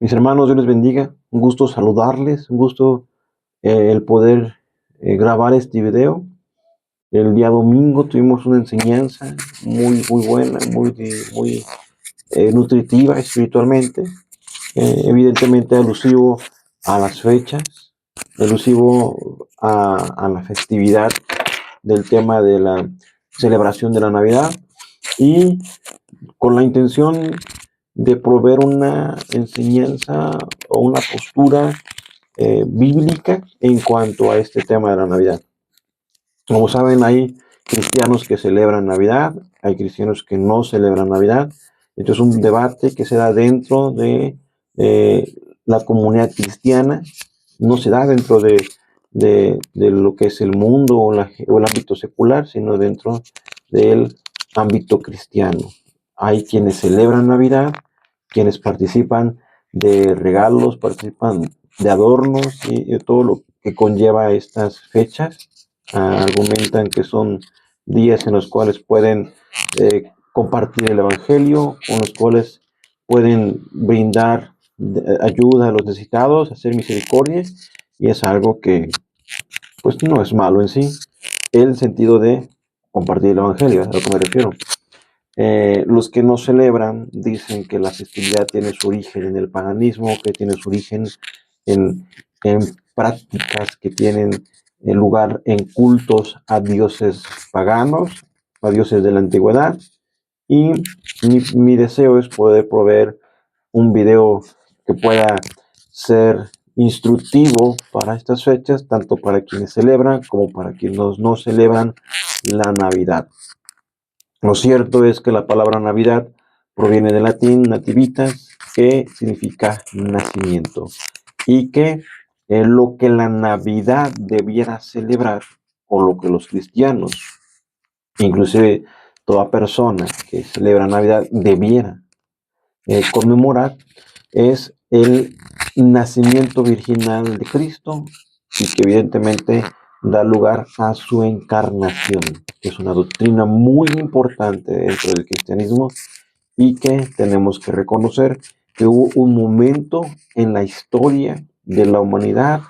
Mis hermanos, Dios les bendiga. Un gusto saludarles, un gusto el poder grabar este video. El día domingo tuvimos una enseñanza muy buena, muy nutritiva espiritualmente, evidentemente alusivo a las fechas, alusivo a la festividad del tema de la celebración de la Navidad y con la intención de proveer una enseñanza o una postura bíblica en cuanto a este tema de la Navidad. Como saben, hay cristianos que celebran Navidad, hay cristianos que no celebran Navidad. Esto es un debate que se da dentro de eh, la comunidad cristiana, no se da dentro de lo que es el mundo o el ámbito secular, sino dentro del ámbito cristiano. Hay quienes celebran Navidad, quienes participan de regalos, participan de adornos y de todo lo que conlleva estas fechas. Argumentan que son días en los cuales pueden compartir el Evangelio, con los cuales pueden brindar ayuda a los necesitados, hacer misericordia, y es algo que pues no es malo en sí, el sentido de compartir el Evangelio, es a lo que me refiero. Los que no celebran dicen que la festividad tiene su origen en el paganismo, que tiene su origen en prácticas que tienen lugar en cultos a dioses paganos, a dioses de la antigüedad. Y mi deseo es poder proveer un video que pueda ser instructivo para estas fechas, tanto para quienes celebran como para quienes no celebran la Navidad. Lo cierto es que la palabra Navidad proviene del latín nativitas, que significa nacimiento, y que lo que la Navidad debiera celebrar, o lo que los cristianos, inclusive toda persona que celebra Navidad, debiera conmemorar, es el nacimiento virginal de Cristo, y que evidentemente da lugar a su encarnación, que es una doctrina muy importante dentro del cristianismo y que tenemos que reconocer que hubo un momento en la historia de la humanidad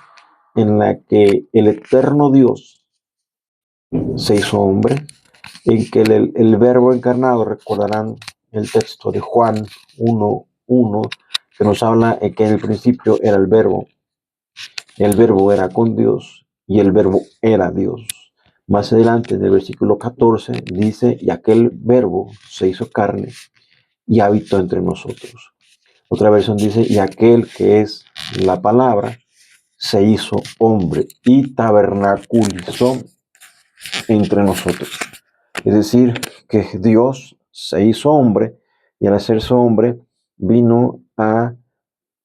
en la que el eterno Dios se hizo hombre, en que el verbo encarnado, recordarán el texto de Juan 1:1, que nos habla en que en el principio era el verbo era con Dios y el verbo era Dios. Más adelante, en el versículo 14, dice, y aquel verbo se hizo carne y habitó entre nosotros. Otra versión dice, y aquel que es la palabra se hizo hombre y tabernaculizó entre nosotros. Es decir, que Dios se hizo hombre y al hacerse hombre vino a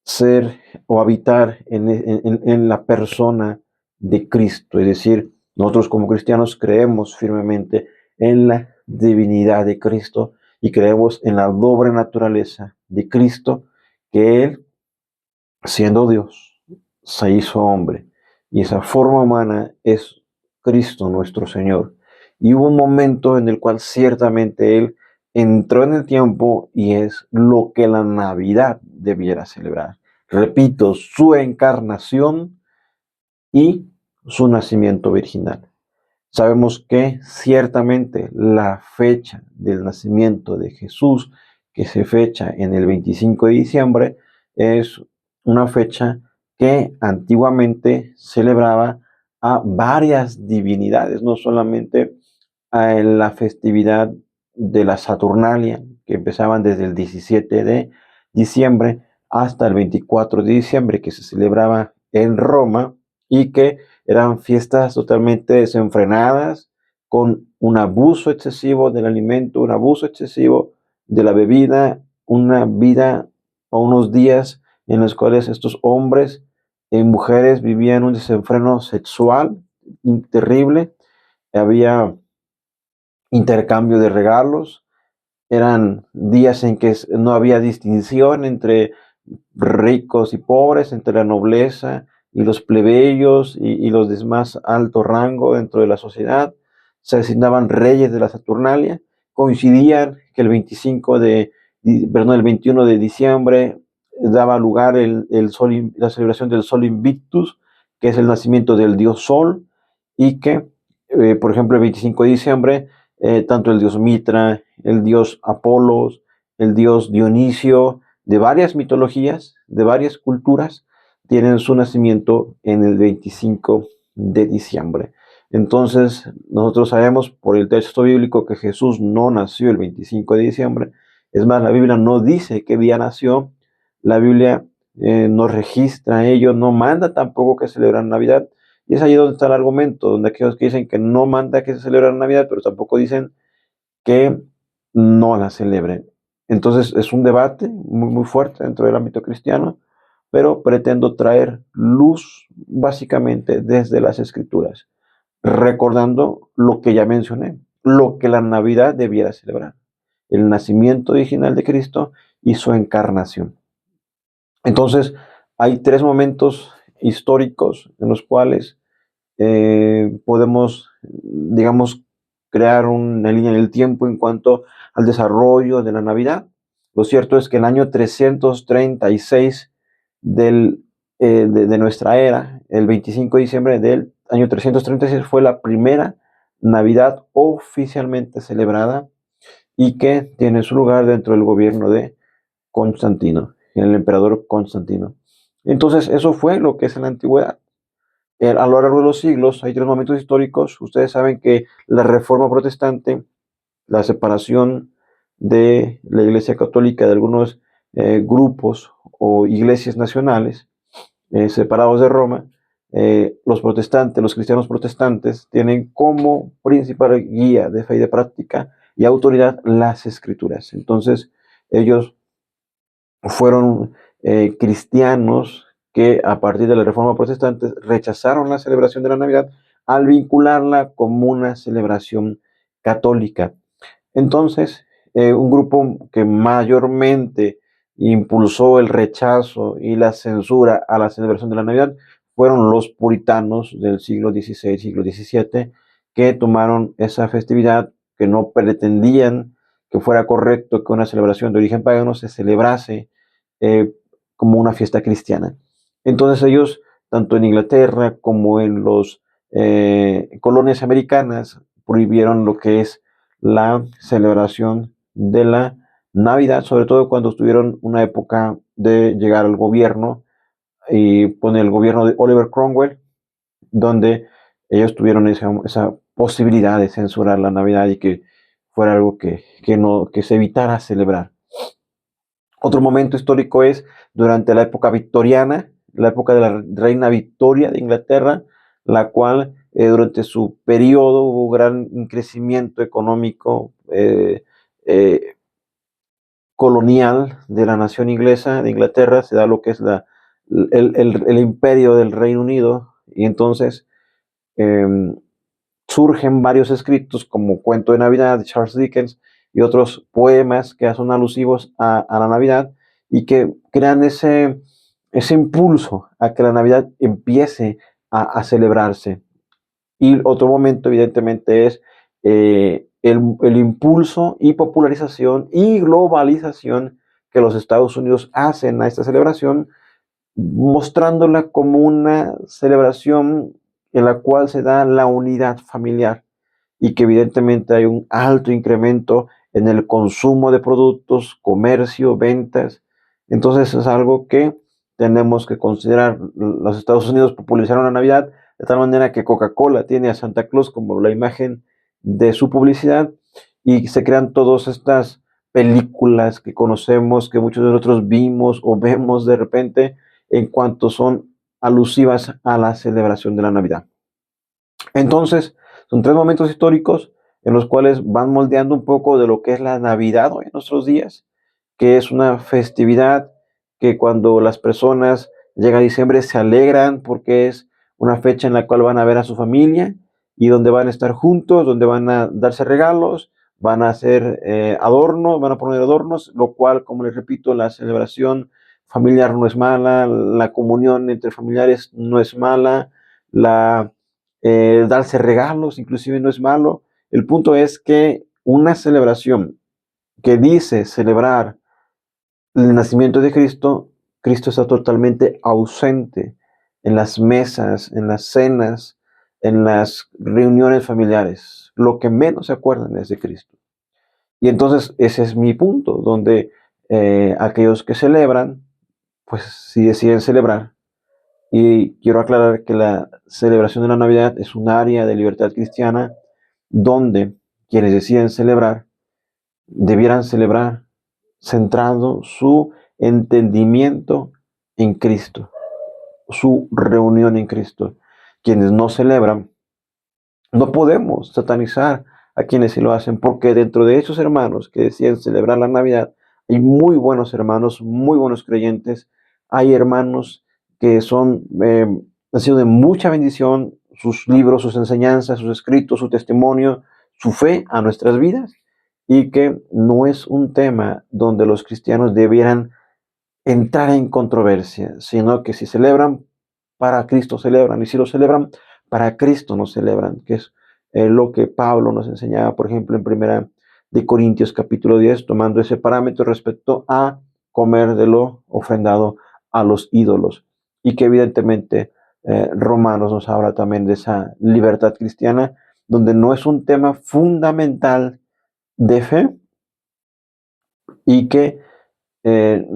ser o habitar en la persona de Cristo. Es decir, nosotros como cristianos creemos firmemente en la divinidad de Cristo y creemos en la doble naturaleza de Cristo, que Él, siendo Dios, se hizo hombre. Y esa forma humana es Cristo nuestro Señor. Y hubo un momento en el cual ciertamente Él entró en el tiempo y es lo que la Navidad debiera celebrar. Repito, su encarnación y su nacimiento virginal. Sabemos que ciertamente la fecha del nacimiento de Jesús, que se fecha en el 25 de diciembre, es una fecha que antiguamente celebraba a varias divinidades, no solamente a la festividad de la Saturnalia, que empezaban desde el 17 de diciembre hasta el 24 de diciembre, que se celebraba en Roma y que eran fiestas totalmente desenfrenadas, con un abuso excesivo del alimento, un abuso excesivo de la bebida, una vida o unos días en los cuales estos hombres y mujeres vivían un desenfreno sexual terrible. Había intercambio de regalos, eran días en que no había distinción entre ricos y pobres, entre la nobleza y los plebeyos y los de más alto rango dentro de la sociedad. Se asignaban reyes de la Saturnalia. Coincidían que el 21 de diciembre daba lugar la celebración del Sol Invictus, que es el nacimiento del dios Sol, y que, por ejemplo, el 25 de diciembre, tanto el dios Mitra, el dios Apolos, el dios Dionisio, de varias mitologías, de varias culturas, tienen su nacimiento en el 25 de diciembre. Entonces, nosotros sabemos por el texto bíblico que Jesús no nació el 25 de diciembre. Es más, la Biblia no dice qué día nació. La Biblia no registra ello, no manda tampoco que celebren Navidad. Y es ahí donde está el argumento, donde aquellos que dicen que no manda que se celebre Navidad, pero tampoco dicen que no la celebren. Entonces es un debate muy, muy fuerte dentro del ámbito cristiano, pero pretendo traer luz básicamente desde las Escrituras, recordando lo que ya mencioné, lo que la Navidad debiera celebrar: el nacimiento original de Cristo y su encarnación. Entonces, hay tres momentos históricos en los cuales podemos, digamos, crear una línea en el tiempo en cuanto al desarrollo de la Navidad. Lo cierto es que el año 336 de nuestra era, el 25 de diciembre del año 336, fue la primera Navidad oficialmente celebrada y que tiene su lugar dentro del gobierno de Constantino, el emperador Constantino. Entonces, eso fue lo que es en la antigüedad. A lo largo de los siglos hay tres momentos históricos. Ustedes saben que la Reforma Protestante, la separación de la Iglesia Católica de algunos grupos o iglesias nacionales separados de Roma, los protestantes, los cristianos protestantes, tienen como principal guía de fe y de práctica y autoridad las Escrituras. Entonces, ellos fueron cristianos que a partir de la Reforma Protestante rechazaron la celebración de la Navidad al vincularla como una celebración católica. Entonces, un grupo que mayormente impulsó el rechazo y la censura a la celebración de la Navidad fueron los puritanos del siglo XVI, siglo XVII, que tomaron esa festividad, que no pretendían que fuera correcto que una celebración de origen pagano se celebrase eh, como una fiesta cristiana. Entonces ellos, tanto en Inglaterra como en las colonias americanas, prohibieron lo que es la celebración de la Navidad, sobre todo cuando estuvieron una época de llegar al gobierno y pone el gobierno de Oliver Cromwell, donde ellos tuvieron esa posibilidad de censurar la Navidad y que fuera algo que se evitara celebrar. Otro momento histórico es durante la época victoriana, la época de la reina Victoria de Inglaterra, la cual durante su periodo hubo gran crecimiento económico eh, colonial de la nación inglesa, de Inglaterra. Se da lo que es el imperio del Reino Unido, y entonces eh, surgen varios escritos como Cuento de Navidad de Charles Dickens y otros poemas que son alusivos a la Navidad y que crean ese impulso a que la Navidad empiece a celebrarse. Y otro momento, evidentemente, es el impulso y popularización y globalización que los Estados Unidos hacen a esta celebración, mostrándola como una celebración en la cual se da la unidad familiar y que evidentemente hay un alto incremento en el consumo de productos, comercio, ventas. Entonces es algo que tenemos que considerar. Los Estados Unidos popularizaron la Navidad de tal manera que Coca-Cola tiene a Santa Claus como la imagen de su publicidad y se crean todas estas películas que conocemos, que muchos de nosotros vimos o vemos de repente en cuanto son alusivas a la celebración de la Navidad. Entonces, son tres momentos históricos en los cuales van moldeando un poco de lo que es la Navidad hoy en nuestros días, que es una festividad que cuando las personas llegan a diciembre se alegran porque es una fecha en la cual van a ver a su familia y donde van a estar juntos, donde van a darse regalos, van a hacer adornos, van a poner adornos, lo cual, como les repito, la celebración familiar no es mala, la comunión entre familiares no es mala, darse regalos inclusive no es malo. El punto es que una celebración que dice celebrar el nacimiento de Cristo Cristo está totalmente ausente en las mesas, en las cenas, en las reuniones familiares. Lo que menos se acuerdan es de Cristo. Y entonces ese es mi punto, donde aquellos que celebran, pues si deciden celebrar, y quiero aclarar que la celebración de la Navidad es un área de libertad cristiana donde quienes deciden celebrar debieran celebrar centrando su entendimiento en Cristo, su reunión en Cristo. Quienes no celebran, no podemos satanizar a quienes sí lo hacen, porque dentro de esos hermanos que deciden celebrar la Navidad, hay muy buenos hermanos, muy buenos creyentes, hay hermanos que han sido de mucha bendición, sus libros, sus enseñanzas, sus escritos, su testimonio, su fe a nuestras vidas, y que no es un tema donde los cristianos debieran entrar en controversia, sino que si celebran, para Cristo celebran, y si lo celebran, para Cristo no celebran, que es lo que Pablo nos enseñaba, por ejemplo, en primera de Corintios capítulo 10, tomando ese parámetro respecto a comer de lo ofrendado a los ídolos, y que evidentemente Romanos nos habla también de esa libertad cristiana, donde no es un tema fundamental de fe, y que eh,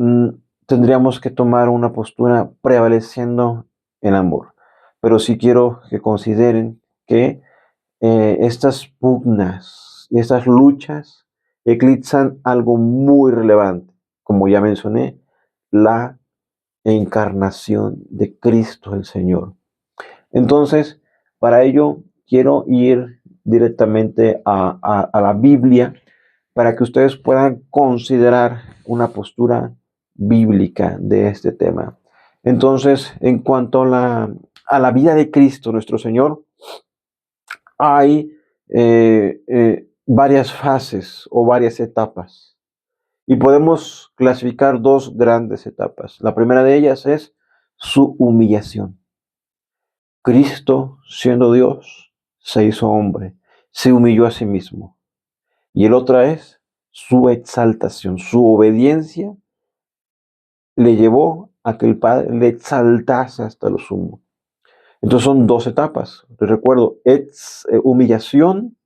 tendríamos que tomar una postura prevaleciendo el amor. Pero sí quiero que consideren que estas pugnas y estas luchas eclipsan algo muy relevante, como ya mencioné, la encarnación de Cristo el Señor. Entonces, para ello quiero ir directamente a la Biblia para que ustedes puedan considerar una postura bíblica de este tema. Entonces, en cuanto a la vida de Cristo, nuestro Señor, hay varias fases o varias etapas. Y podemos clasificar dos grandes etapas. La primera de ellas es su humillación. Cristo, siendo Dios, se hizo hombre, se humilló a sí mismo. Y el otro es su exaltación, su obediencia le llevó a que el Padre le exaltase hasta lo sumo. Entonces son dos etapas. Les recuerdo, humillación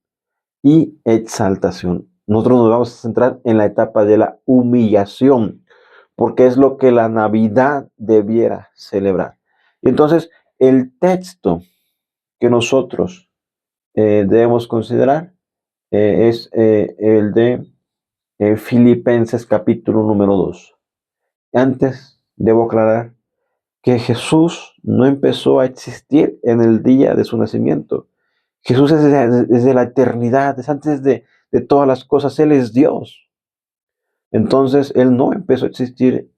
y exaltación. Nosotros nos vamos a centrar en la etapa de la humillación, porque es lo que la Navidad debiera celebrar. Y entonces, el texto que nosotros debemos considerar es el de Filipenses capítulo número 2. Antes, debo aclarar que Jesús no empezó a existir en el día de su nacimiento. Jesús es desde la eternidad, es antes de todas las cosas, Él es Dios. Entonces, Él no empezó a existir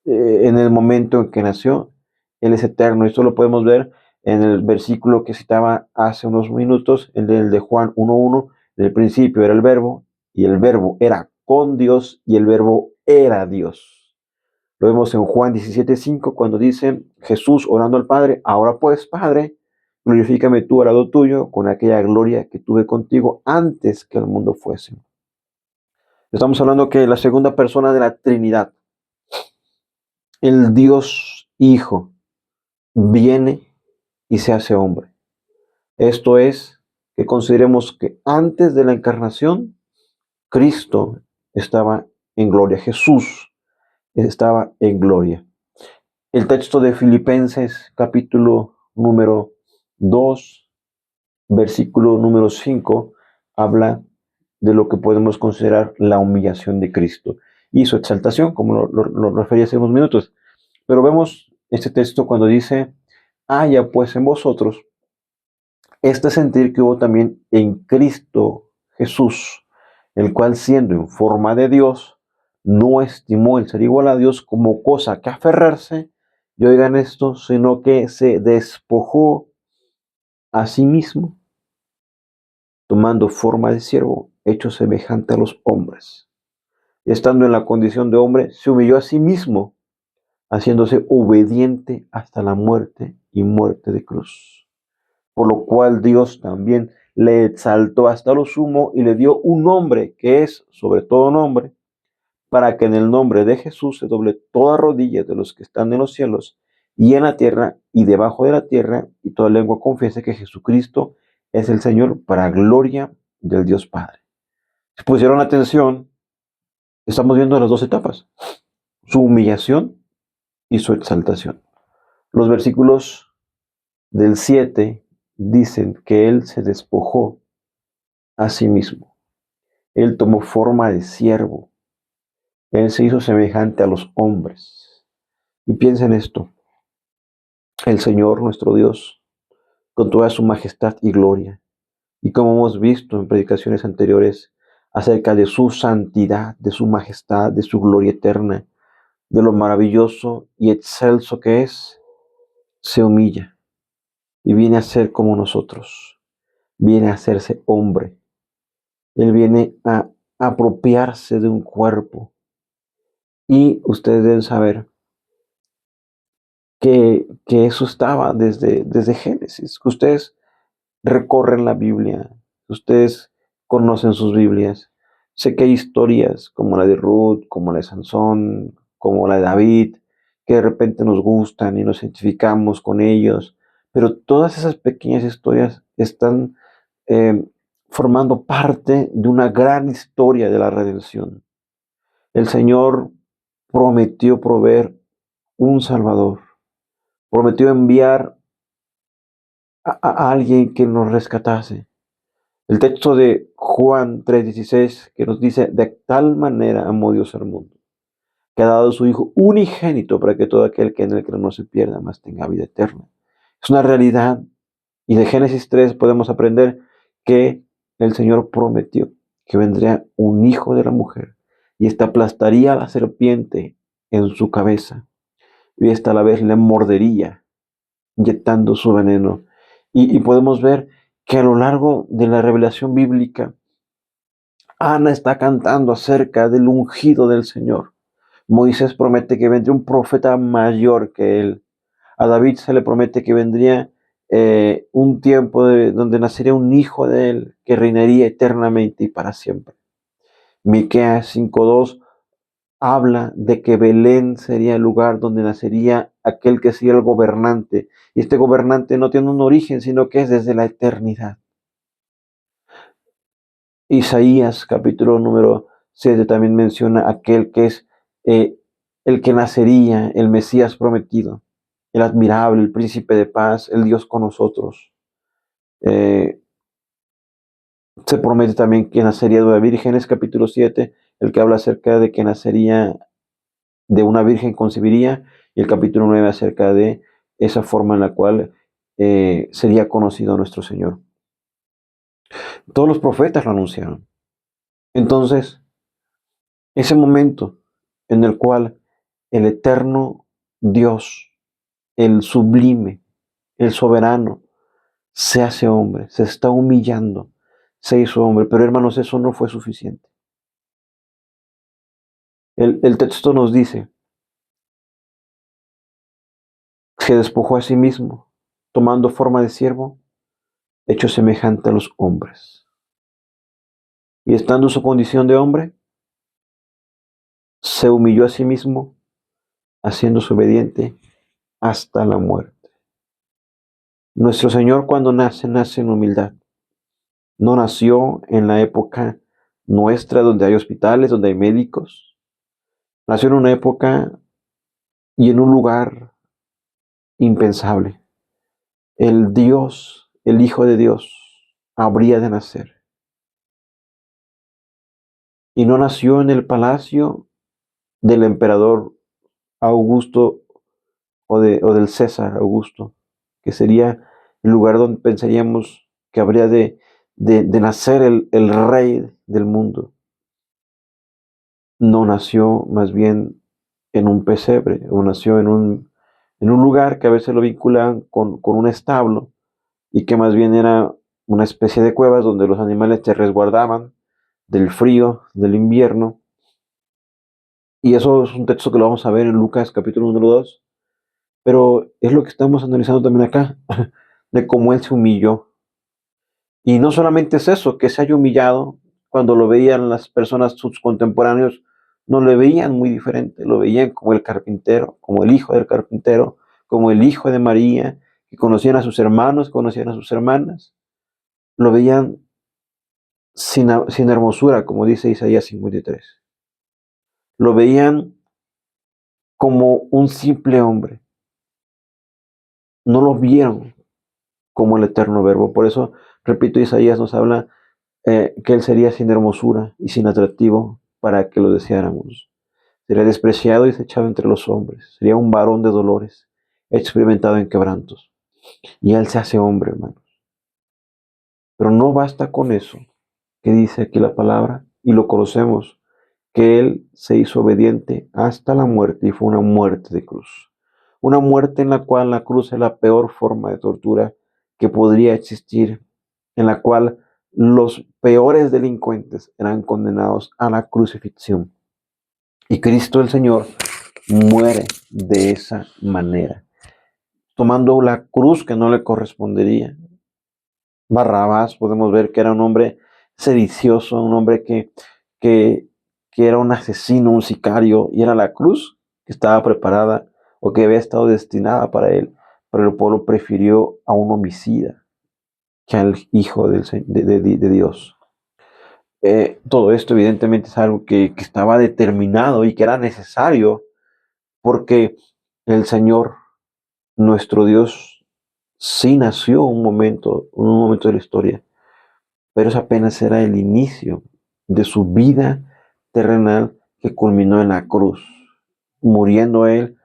en el momento en que nació, Él es eterno. Esto lo podemos ver en el versículo que citaba hace unos minutos, el de Juan 1:1. En el principio era el verbo, y el verbo era con Dios, y el verbo era Dios. Lo vemos en Juan 17:5, cuando dice Jesús orando al Padre: ahora pues, Padre, glorifícame tú al lado tuyo con aquella gloria que tuve contigo antes que el mundo fuese. Estamos hablando que la segunda persona de la Trinidad, el Dios Hijo, viene y se hace hombre. Esto es, que consideremos que antes de la encarnación, Cristo estaba en gloria, Jesús estaba en gloria. El texto de Filipenses capítulo número 2, versículo número 5, habla de lo que podemos considerar la humillación de Cristo y su exaltación, como lo referí hace unos minutos. Pero vemos este texto cuando dice: haya pues en vosotros este sentir que hubo también en Cristo Jesús, el cual, siendo en forma de Dios, no estimó el ser igual a Dios como cosa que aferrarse, y oigan esto, sino que se despojó a sí mismo, tomando forma de siervo, hecho semejante a los hombres. Y estando en la condición de hombre, se humilló a sí mismo, haciéndose obediente hasta la muerte y muerte de cruz. Por lo cual Dios también le exaltó hasta lo sumo y le dio un nombre que es sobre todo nombre, para que en el nombre de Jesús se doble toda rodilla de los que están en los cielos y en la tierra y debajo de la tierra, y toda lengua confiese que Jesucristo es el Señor, para gloria del Dios Padre. Si pusieron atención, estamos viendo las dos etapas, su humillación y su exaltación. Los versículos del 7 dicen que Él se despojó a sí mismo. Él tomó forma de siervo. Él se hizo semejante a los hombres. Y piensa en esto. El Señor, nuestro Dios, con toda su majestad y gloria, y como hemos visto en predicaciones anteriores acerca de su santidad, de su majestad, de su gloria eterna, de lo maravilloso y excelso que es, se humilla y viene a ser como nosotros, viene a hacerse hombre. Él viene a apropiarse de un cuerpo. Y ustedes deben saber que eso estaba desde Génesis. Ustedes recorren la Biblia, ustedes conocen sus Biblias. Sé que hay historias como la de Ruth, como la de Sansón, como la de David, que de repente nos gustan y nos identificamos con ellos, pero todas esas pequeñas historias están eh, formando parte de una gran historia de la redención. El Señor prometió proveer un Salvador, prometió enviar a alguien que nos rescatase. El texto de Juan 3:16 que nos dice: de tal manera amó Dios al mundo, que ha dado a su Hijo unigénito para que todo aquel que en él cree no se pierda, mas tenga vida eterna. Es una realidad. Y de Génesis 3 podemos aprender que el Señor prometió que vendría un hijo de la mujer y ésta aplastaría a la serpiente en su cabeza y ésta a la vez le mordería, inyectando su veneno. Y podemos ver que a lo largo de la revelación bíblica, Ana está cantando acerca del ungido del Señor. Moisés promete que vendría un profeta mayor que él. A David se le promete que vendría un tiempo donde nacería un hijo de él que reinaría eternamente y para siempre. Miqueas 5:2 habla de que Belén sería el lugar donde nacería aquel que sería el gobernante. Y este gobernante no tiene un origen, sino que es desde la eternidad. Isaías capítulo número 7 también menciona aquel que es eh, el que nacería, el Mesías prometido, el admirable, el príncipe de paz, el Dios con nosotros. Eh, Se promete también que nacería de una virgen, es capítulo 7, el que habla acerca de que nacería de una virgen, concebiría, y el capítulo 9 acerca de esa forma en la cual sería conocido nuestro Señor. Todos los profetas lo anunciaron. Entonces, ese momento en el cual el eterno Dios, el sublime, el soberano, se hace hombre, se está humillando, se hizo hombre. Pero hermanos, eso no fue suficiente. El texto nos dice: se despojó a sí mismo, tomando forma de siervo, hecho semejante a los hombres. Y estando en su condición de hombre, se humilló a sí mismo, haciéndose obediente hasta la muerte. Nuestro Señor, cuando nace, nace en humildad. No nació en la época nuestra donde hay hospitales, donde hay médicos. Nació en una época y en un lugar impensable. El Dios, el Hijo de Dios, habría de nacer. Y no nació en el palacio del emperador Augusto o del César Augusto, que sería el lugar donde pensaríamos que habría de nacer el rey del mundo. No nació más bien en un pesebre, o nació en un lugar que a veces lo vinculan con un establo, y que más bien era una especie de cuevas donde los animales se resguardaban del frío, del invierno. Y eso es un texto que lo vamos a ver en Lucas capítulo número 2, pero es lo que estamos analizando también acá, de cómo Él se humilló. Y no solamente es eso, que se haya humillado cuando lo veían las personas, sus contemporáneos, no lo veían muy diferente, lo veían como el carpintero, como el hijo del carpintero, como el hijo de María, que conocían a sus hermanos, conocían a sus hermanas, lo veían sin hermosura, como dice Isaías 53. Lo veían como un simple hombre, no lo vieron como el eterno verbo. Por eso, repito, Isaías nos habla que él sería sin hermosura y sin atractivo para que lo deseáramos. Sería despreciado y desechado entre los hombres. Sería un varón de dolores, experimentado en quebrantos. Y él se hace hombre, hermanos. Pero no basta con eso, que dice aquí la palabra, y lo conocemos, que él se hizo obediente hasta la muerte y fue una muerte de cruz. Una muerte en la cual la cruz es la peor forma de tortura que podría existir, en la cual los peores delincuentes eran condenados a la crucifixión. Y Cristo el Señor muere de esa manera, tomando la cruz que no le correspondería. Barrabás, podemos ver que era un hombre sedicioso, un hombre que, que era un asesino, un sicario, y era la cruz que estaba preparada o que había estado destinada para él, pero el pueblo prefirió a un homicida que al Hijo de Dios. Todo esto evidentemente es algo que estaba determinado y que era necesario porque el Señor, nuestro Dios, sí nació un momento de la historia, pero eso apenas era el inicio de su vida terrenal que culminó en la cruz, muriendo Él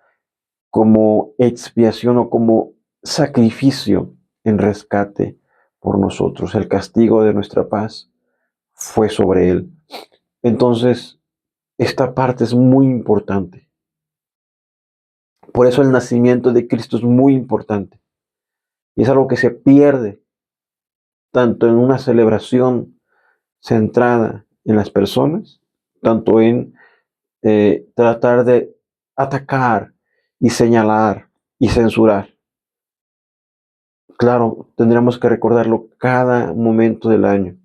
como expiación o como sacrificio en rescate por nosotros. El castigo de nuestra paz fue sobre Él. Entonces, esta parte es muy importante. Por eso el nacimiento de Cristo es muy importante. Y es algo que se pierde tanto en una celebración centrada en las personas, tanto en tratar de atacar y señalar y censurar. Claro, tendremos que recordarlo cada momento del año.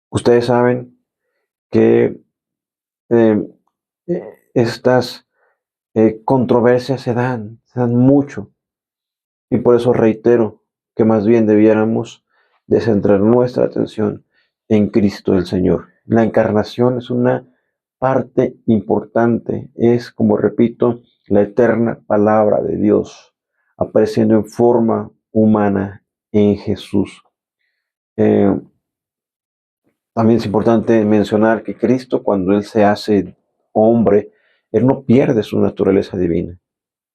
Ustedes saben que eh, estas controversias se dan mucho, y por eso reitero que más bien debiéramos de centrar nuestra atención en Cristo el Señor. La encarnación es una parte importante, es, como repito, la eterna palabra de Dios apareciendo en forma humana en Jesús. Eh, También es importante mencionar que Cristo, cuando Él se hace hombre, Él no pierde su naturaleza divina.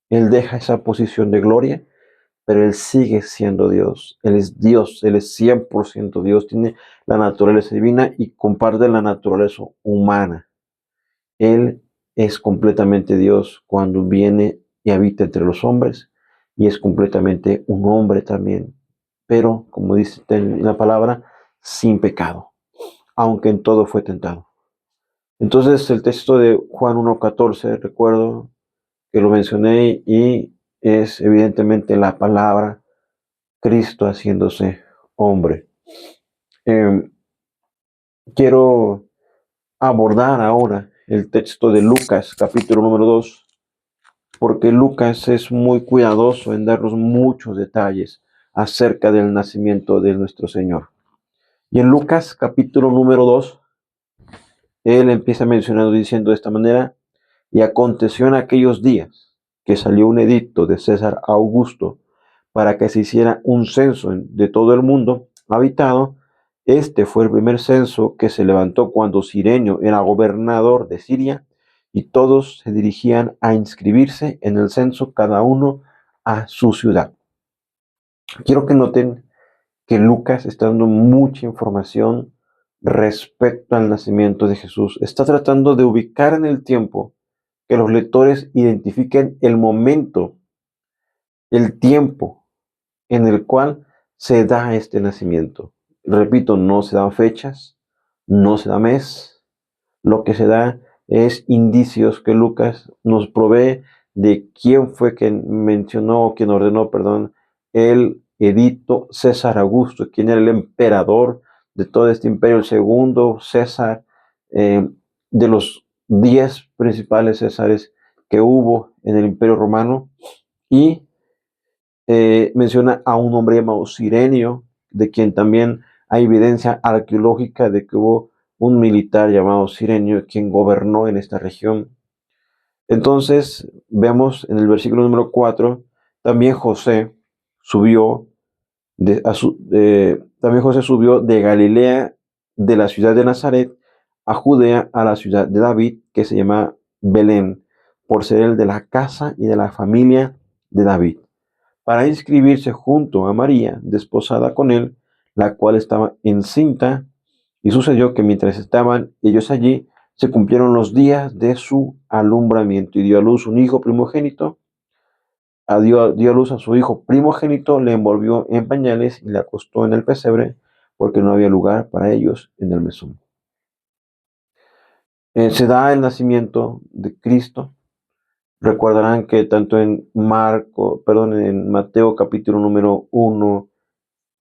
Él deja esa posición de gloria, pero Él sigue siendo Dios. Él es 100% Dios, tiene la naturaleza divina y comparte la naturaleza humana. Él es completamente Dios cuando viene y habita entre los hombres, y es completamente un hombre también, pero, como dice en la palabra, sin pecado, aunque en todo fue tentado. Entonces, el texto de Juan 1:14, recuerdo que lo mencioné, y es evidentemente la palabra, Cristo haciéndose hombre. Eh, Quiero abordar ahora el texto de Lucas, capítulo número 2, porque Lucas es muy cuidadoso en darnos muchos detalles acerca del nacimiento de nuestro Señor. Y en Lucas, capítulo número 2, él empieza mencionando diciendo de esta manera: y aconteció en aquellos días que salió un edicto de César Augusto para que se hiciera un censo de todo el mundo habitado. Este fue el primer censo que se levantó cuando Cirenio era gobernador de Siria, y todos se dirigían a inscribirse en el censo, cada uno a su ciudad. Quiero que noten que Lucas está dando mucha información respecto al nacimiento de Jesús. Está tratando de ubicar en el tiempo, que los lectores identifiquen el momento, el tiempo en el cual se da este nacimiento. Repito, no se dan fechas, no se da mes. Lo que se da es indicios que Lucas nos provee de quién fue quien mencionó, quien ordenó, perdón, el edicto. César Augusto, quien era el emperador de todo este imperio, el segundo César, de los 10 principales césares que hubo en el Imperio Romano, y menciona a un hombre llamado Cirenio, de quien también hay evidencia arqueológica de que hubo un militar llamado Cirenio quien gobernó en esta región. Entonces, vemos en el versículo número 4, también José subió también José subió de Galilea, de la ciudad de Nazaret, a Judea, a la ciudad de David, que se llama Belén, por ser el de la casa y de la familia de David, para inscribirse junto a María, desposada con él, la cual estaba encinta. Y sucedió que mientras estaban ellos allí, se cumplieron los días de su alumbramiento, y dio a luz un hijo primogénito. Dio a luz a su hijo primogénito, le envolvió en pañales y le acostó en el pesebre, porque no había lugar para ellos en el mesón. Se da el nacimiento de Cristo. Recordarán que tanto en en Mateo capítulo número 1,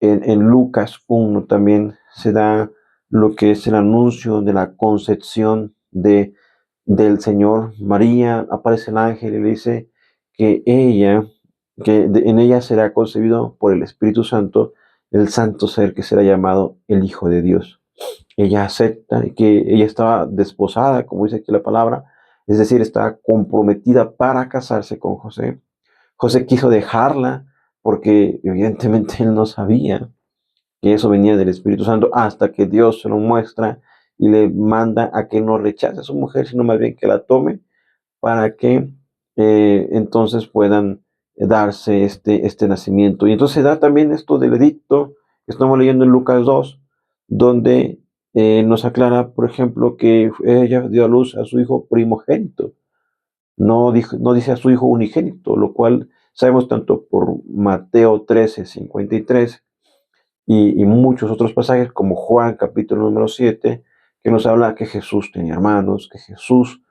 en Lucas 1 también se da lo que es el anuncio de la concepción del Señor. María, aparece el ángel y le dice que en ella será concebido por el Espíritu Santo el santo ser que será llamado el Hijo de Dios. Ella acepta que ella estaba desposada, como dice aquí la palabra, es decir, estaba comprometida para casarse con José. José quiso dejarla porque evidentemente él no sabía que eso venía del Espíritu Santo, hasta que Dios se lo muestra y le manda a que no rechace a su mujer, sino más bien que la tome, para que entonces puedan darse este nacimiento. Y entonces se da también esto del edicto que estamos leyendo en Lucas 2, donde nos aclara, por ejemplo, que ella dio a luz a su hijo primogénito, no dice a su hijo unigénito, lo cual sabemos tanto por Mateo 13:53 y muchos otros pasajes, como Juan capítulo número 7, que nos habla que Jesús tenía hermanos, que sus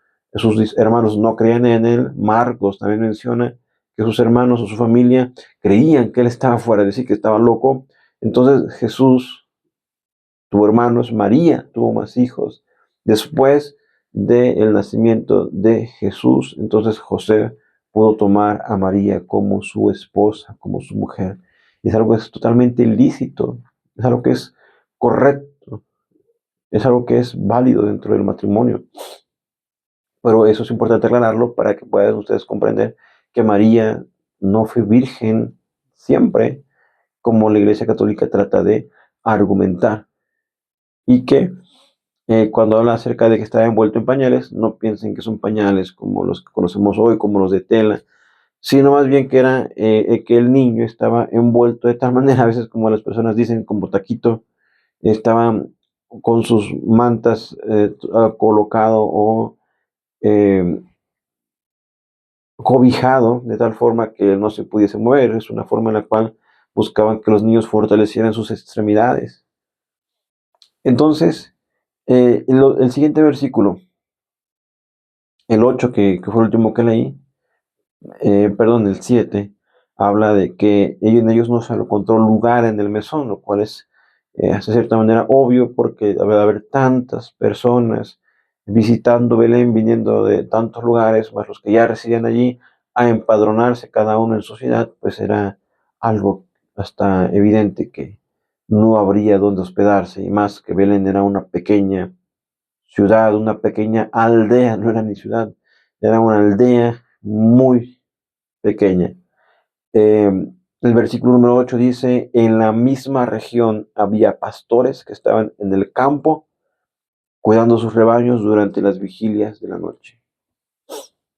hermanos no creían en él. Marcos también menciona que sus hermanos o su familia creían que él estaba fuera, es decir, que estaba loco. Entonces Jesús tuvo hermanos, María tuvo más hijos. Después del nacimiento de Jesús, entonces José pudo tomar a María como su esposa, como su mujer. Y es algo que es totalmente ilícito, es algo que es correcto, es algo que es válido dentro del matrimonio. Pero eso es importante aclararlo para que puedan ustedes comprender que María no fue virgen siempre, como la Iglesia Católica trata de argumentar. Y que cuando habla acerca de que estaba envuelto en pañales, no piensen que son pañales como los que conocemos hoy, como los de tela, sino más bien que era que el niño estaba envuelto de tal manera, a veces como las personas dicen, como taquito, estaban con sus mantas colocado o eh, cobijado de tal forma que no se pudiese mover. Es una forma en la cual buscaban que los niños fortalecieran sus extremidades. Entonces, el siguiente versículo, el 8, que fue el último que leí, perdón, el 7, habla de que en ellos no se encontró lugar en el mesón, lo cual es, hasta cierta manera, obvio, porque debe haber tantas personas visitando Belén, viniendo de tantos lugares, más los que ya residían allí, a empadronarse cada uno en su ciudad, pues era algo hasta evidente que no habría donde hospedarse, y más que Belén era una pequeña ciudad, una pequeña aldea, no era ni ciudad, era una aldea muy pequeña. El versículo número 8 dice, en la misma región había pastores que estaban en el campo cuidando sus rebaños durante las vigilias de la noche.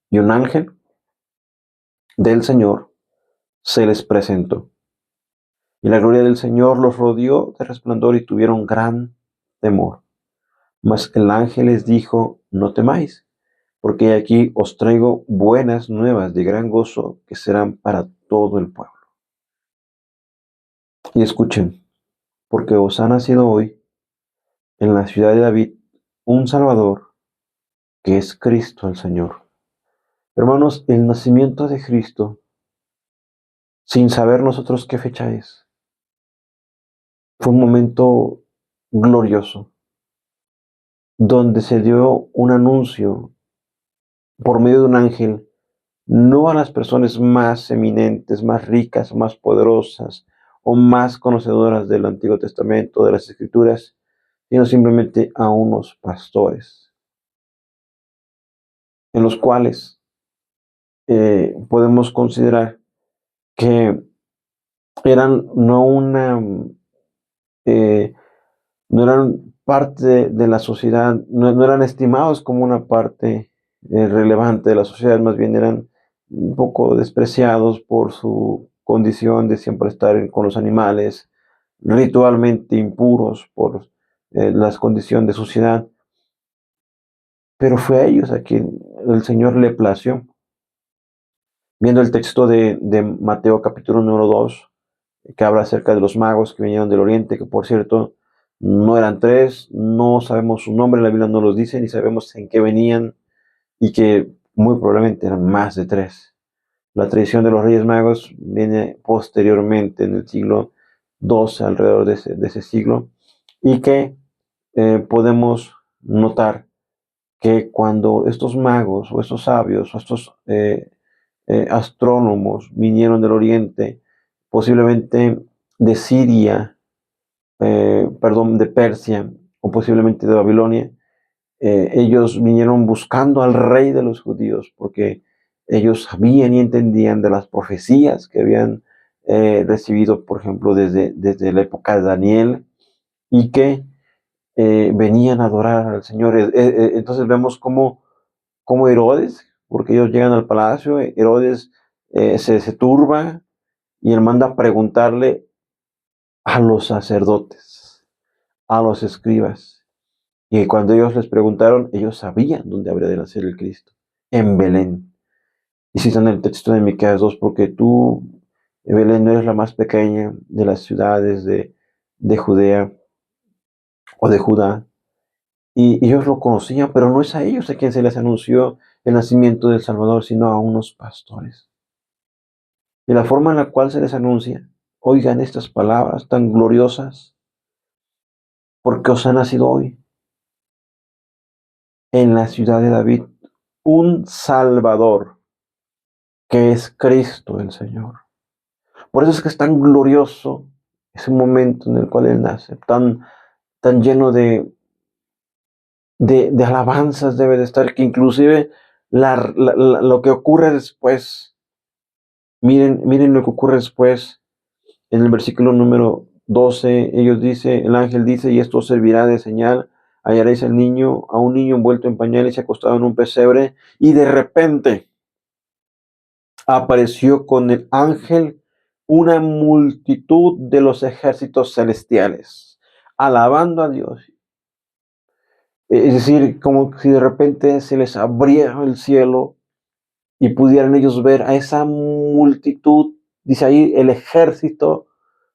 Y un ángel del Señor se les presentó. Y la gloria del Señor los rodeó de resplandor y tuvieron gran temor. Mas el ángel les dijo, no temáis, porque aquí os traigo buenas nuevas de gran gozo que serán para todo el pueblo. Y escuchen, porque os ha nacido hoy en la ciudad de David un Salvador, que es Cristo el Señor. Hermanos, el nacimiento de Cristo, sin saber nosotros qué fecha es, fue un momento glorioso. donde se dio un anuncio por medio de un ángel, no a las personas más eminentes, más ricas, más poderosas o más conocedoras del Antiguo Testamento, de las Escrituras, sino simplemente a unos pastores, en los cuales podemos considerar que eran eh, no eran parte de la sociedad, no eran estimados como una parte relevante de la sociedad, más bien eran un poco despreciados por su condición de siempre estar con los animales, ritualmente impuros por las condiciones de suciedad. Pero fue a ellos a quien el Señor le plació. Viendo el texto de Mateo capítulo número 2, que habla acerca de los magos que vinieron del oriente, que por cierto no eran tres, no sabemos su nombre, la Biblia no los dice, ni sabemos en qué venían, y que muy probablemente eran más de tres. La tradición de los Reyes Magos viene posteriormente, en el siglo XII, alrededor de ese siglo, y que podemos notar que cuando estos magos o estos sabios o estos astrónomos vinieron del oriente, posiblemente de Siria, perdón, de Persia o posiblemente de Babilonia, ellos vinieron buscando al rey de los judíos porque ellos sabían y entendían de las profecías que habían recibido, por ejemplo, desde la época de Daniel, y que venían a adorar al Señor. Entonces vemos cómo Herodes, porque ellos llegan al palacio, Herodes se turba y él manda a preguntarle a los sacerdotes, a los escribas. Y cuando ellos les preguntaron, ellos sabían dónde habría de nacer el Cristo, en Belén. Y citan el texto de Miqueas 2, porque tú, Belén, no eres la más pequeña de las ciudades de Judea o de Judá. Y ellos lo conocían, pero no es a ellos a quien se les anunció el nacimiento del Salvador, sino a unos pastores. Y la forma en la cual se les anuncia, oigan estas palabras tan gloriosas, porque os ha nacido hoy en la ciudad de David un Salvador, que es Cristo el Señor. Por eso es que es tan glorioso ese momento en el cual Él nace, tan lleno de alabanzas debe de estar, que inclusive lo que ocurre después, miren lo que ocurre después, en el versículo número 12, el ángel dice, y esto servirá de señal, hallaréis al niño, a un niño envuelto en pañales y acostado en un pesebre, y de repente apareció con el ángel una multitud de los ejércitos celestiales, alabando a Dios. Es decir, como si de repente se les abriera el cielo y pudieran ellos ver a esa multitud, dice ahí, el ejército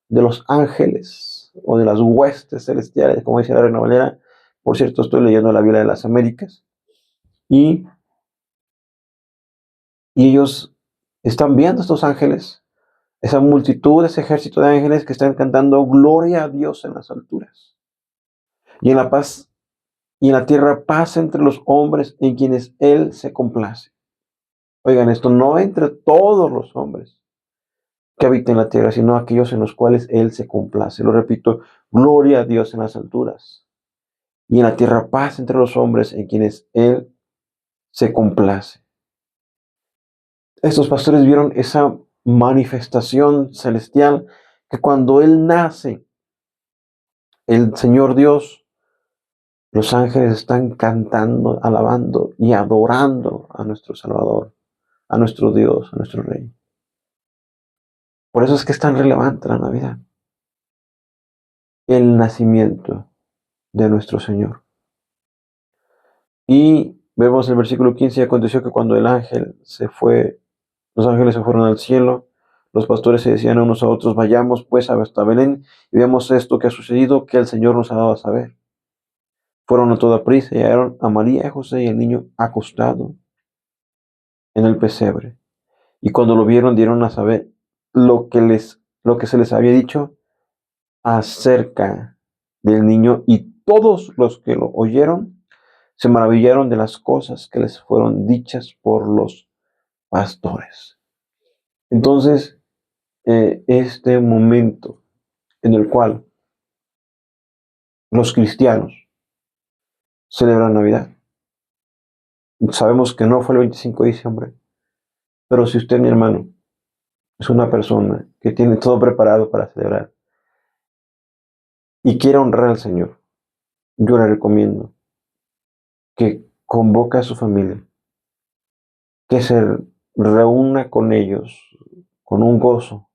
de los ángeles o de las huestes celestiales, como dice la Reina Valera. Por cierto, estoy leyendo la Biblia de las Américas. Y, y ellos están viendo estos ángeles, esa multitud, ese ejército de ángeles que están cantando gloria a Dios en las alturas. Y en la paz, y en la tierra paz entre los hombres en quienes Él se complace. Oigan, esto no entre todos los hombres que habitan en la tierra, sino aquellos en los cuales Él se complace. Lo repito, gloria a Dios en las alturas. Y en la tierra paz entre los hombres en quienes Él se complace. Estos pastores vieron esa manifestación celestial que cuando Él nace, el Señor Dios, los ángeles están cantando, alabando y adorando a nuestro Salvador, a nuestro Dios, a nuestro Rey. Por eso es que es tan relevante la Navidad, el nacimiento de nuestro Señor. Y vemos el versículo 15, y aconteció que cuando los ángeles se fueron al cielo, los pastores se decían unos a otros, vayamos pues hasta Belén y veamos esto que ha sucedido, que el Señor nos ha dado a saber. Fueron a toda prisa y hallaron a María y a José y el niño acostado en el pesebre. Y cuando lo vieron, dieron a saber lo que se les había dicho acerca del niño, y todos los que lo oyeron se maravillaron de las cosas que les fueron dichas por los pastores. Entonces, este momento en el cual los cristianos celebran Navidad. Sabemos que no fue el 25 de diciembre, pero si usted, mi hermano, es una persona que tiene todo preparado para celebrar y quiere honrar al Señor, yo le recomiendo que convoque a su familia, que se reúna con ellos con un gozo,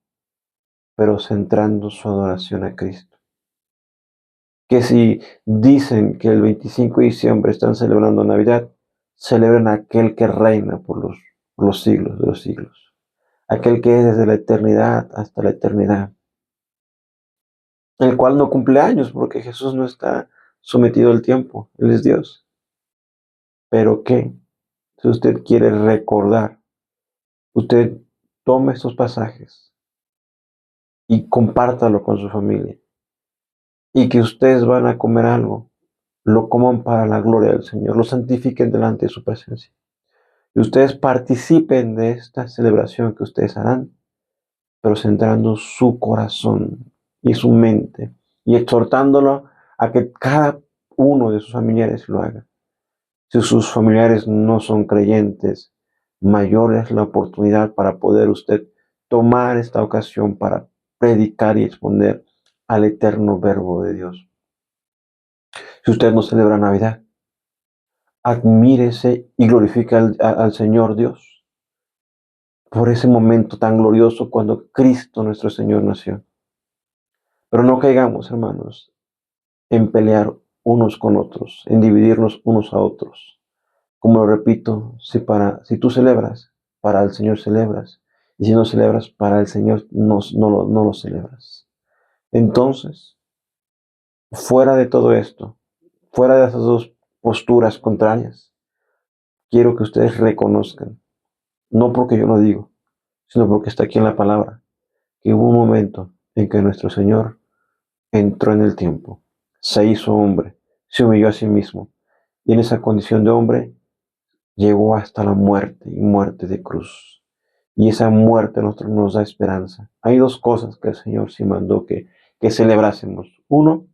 pero centrando su adoración a Cristo. Que si dicen que el 25 de diciembre están celebrando Navidad, celebren a aquel que reina por los siglos de los siglos, aquel que es desde la eternidad hasta la eternidad, el cual no cumple años porque Jesús no está sometido al tiempo, Él es Dios. Pero que, si usted quiere recordar, usted tome estos pasajes y compártalo con su familia. Y que ustedes van a comer algo, lo coman para la gloria del Señor, lo santifiquen delante de su presencia. Y ustedes participen de esta celebración que ustedes harán, pero centrando su corazón y su mente y exhortándolo a que cada uno de sus familiares lo haga. Si sus familiares no son creyentes, mayor es la oportunidad para poder usted tomar esta ocasión para predicar y exponer al eterno verbo de Dios. Si usted no celebra Navidad, admírese y glorifique al Señor Dios por ese momento tan glorioso cuando Cristo nuestro Señor nació. Pero no caigamos, hermanos, en pelear unos con otros, en dividirnos unos a otros. Como lo repito, si tú celebras, para el Señor celebras, y si no celebras, para el Señor no lo celebras. Entonces, fuera de todo esto, fuera de esas dos posturas contrarias, quiero que ustedes reconozcan, no porque yo lo digo, sino porque está aquí en la palabra, que hubo un momento en que nuestro Señor entró en el tiempo, se hizo hombre, se humilló a sí mismo, y en esa condición de hombre llegó hasta la muerte y muerte de cruz. Y esa muerte a nosotros nos da esperanza. Hay dos cosas que el Señor sí mandó que celebrásemos. Uno,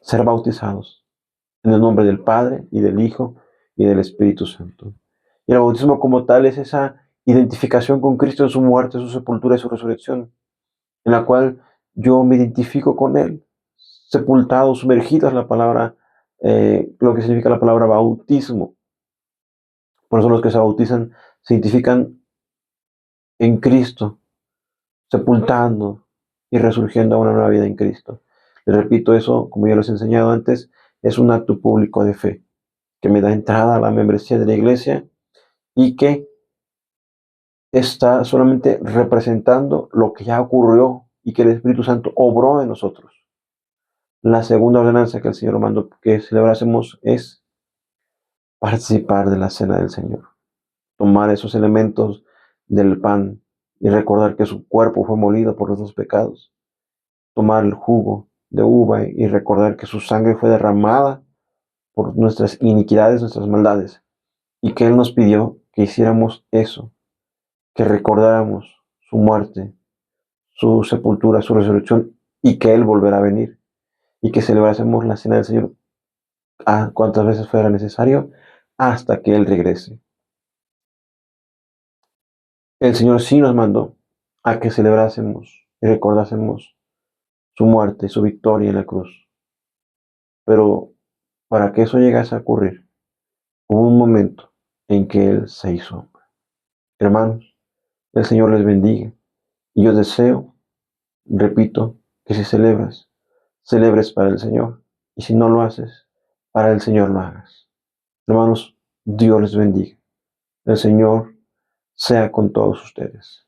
ser bautizados en el nombre del Padre y del Hijo y del Espíritu Santo. Y el bautismo como tal es esa identificación con Cristo en su muerte, su sepultura y su resurrección, en la cual yo me identifico con Él, sepultado, sumergido es la palabra, lo que significa la palabra bautismo. Por eso los que se bautizan se identifican en Cristo, sepultando y resurgiendo a una nueva vida en Cristo. Les repito, eso, como ya les he enseñado antes, es un acto público de fe que me da entrada a la membresía de la iglesia y que está solamente representando lo que ya ocurrió y que el Espíritu Santo obró en nosotros. La segunda ordenanza que el Señor mandó que celebrásemos es participar de la cena del Señor. Tomar esos elementos del pan y recordar que su cuerpo fue molido por nuestros pecados. Tomar el jugo de uva y recordar que su sangre fue derramada por nuestras iniquidades, nuestras maldades. Y que Él nos pidió que hiciéramos eso, que recordáramos su muerte, su sepultura, su resurrección y que Él volverá a venir. Y que celebrásemos la cena del Señor a cuantas veces fuera necesario hasta que Él regrese. El Señor sí nos mandó a que celebrásemos y recordásemos su muerte y su victoria en la cruz. Pero para que eso llegase a ocurrir, hubo un momento en que Él se hizo hombre. Hermanos, el Señor les bendiga. Y yo deseo, repito, que si celebras, celebres para el Señor. Y si no lo haces, para el Señor lo hagas. Hermanos, Dios les bendiga. El Señor sea con todos ustedes.